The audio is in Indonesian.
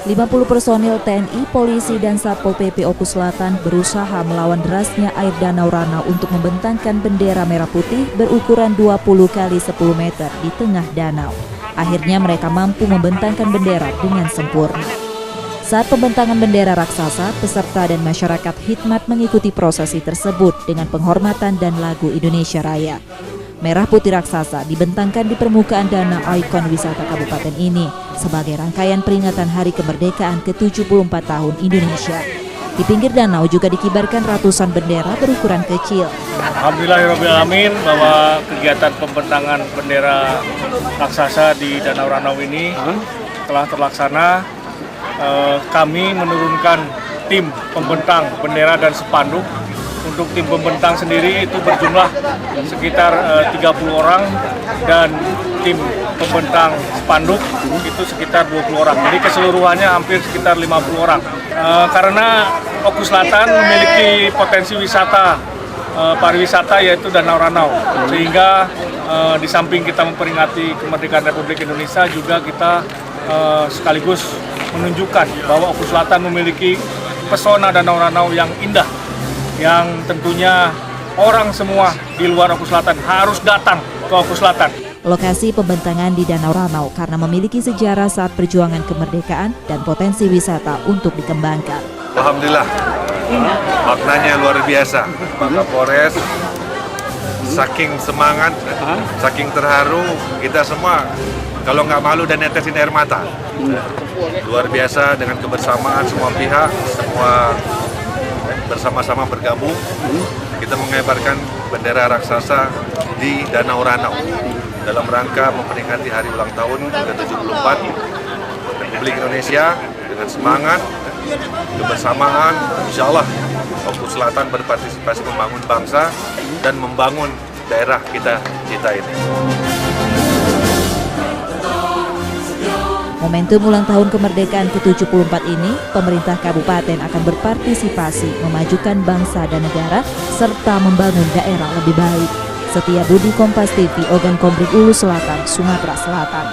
50 personil TNI, polisi, dan Satpol PP Oku Selatan berusaha melawan derasnya air Danau Ranau untuk membentangkan bendera merah putih berukuran 20 kali 10 meter di tengah danau. Akhirnya mereka mampu membentangkan bendera dengan sempurna. Saat pembentangan bendera raksasa, peserta dan masyarakat khidmat mengikuti prosesi tersebut dengan penghormatan dan lagu Indonesia Raya. Merah putih raksasa dibentangkan di permukaan danau ikon wisata kabupaten ini sebagai rangkaian peringatan Hari Kemerdekaan ke-74 tahun Indonesia. Di pinggir danau juga dikibarkan ratusan bendera berukuran kecil. Alhamdulillahirrahmanirrahim bahwa kegiatan pembentangan bendera raksasa di Danau Ranau ini telah terlaksana. Kami menurunkan tim pembentang bendera dan spanduk. Untuk tim pembentang sendiri itu berjumlah sekitar 30 orang dan tim pembentang spanduk itu sekitar 20 orang. Jadi keseluruhannya hampir sekitar 50 orang. Karena Oku Selatan memiliki potensi wisata pariwisata yaitu Danau Ranau. Sehingga di samping kita memperingati kemerdekaan Republik Indonesia juga kita sekaligus menunjukkan bahwa Oku Selatan memiliki pesona Danau Ranau yang indah, yang tentunya orang semua di luar Oku Selatan harus datang ke Oku Selatan. Lokasi pembentangan di Danau Ranau karena memiliki sejarah saat perjuangan kemerdekaan dan potensi wisata untuk dikembangkan. Alhamdulillah, maknanya luar biasa. Pak Kapolres saking semangat, saking terharu, kita semua kalau nggak malu dan netesin air mata. Luar biasa dengan kebersamaan semua pihak, semua bersama-sama bergabung, kita mengibarkan bendera raksasa di Danau Ranau dalam rangka memperingati hari ulang tahun ke-74 Republik Indonesia dengan semangat, kebersamaan. Insya Allah Oku Selatan berpartisipasi membangun bangsa dan membangun daerah kita ini. Momentum ulang tahun kemerdekaan ke-74 ini, pemerintah kabupaten akan berpartisipasi memajukan bangsa dan negara serta membangun daerah lebih baik. Setia Budi, Kompas TV, Ogan Komering Ulu Selatan, Sumatera Selatan.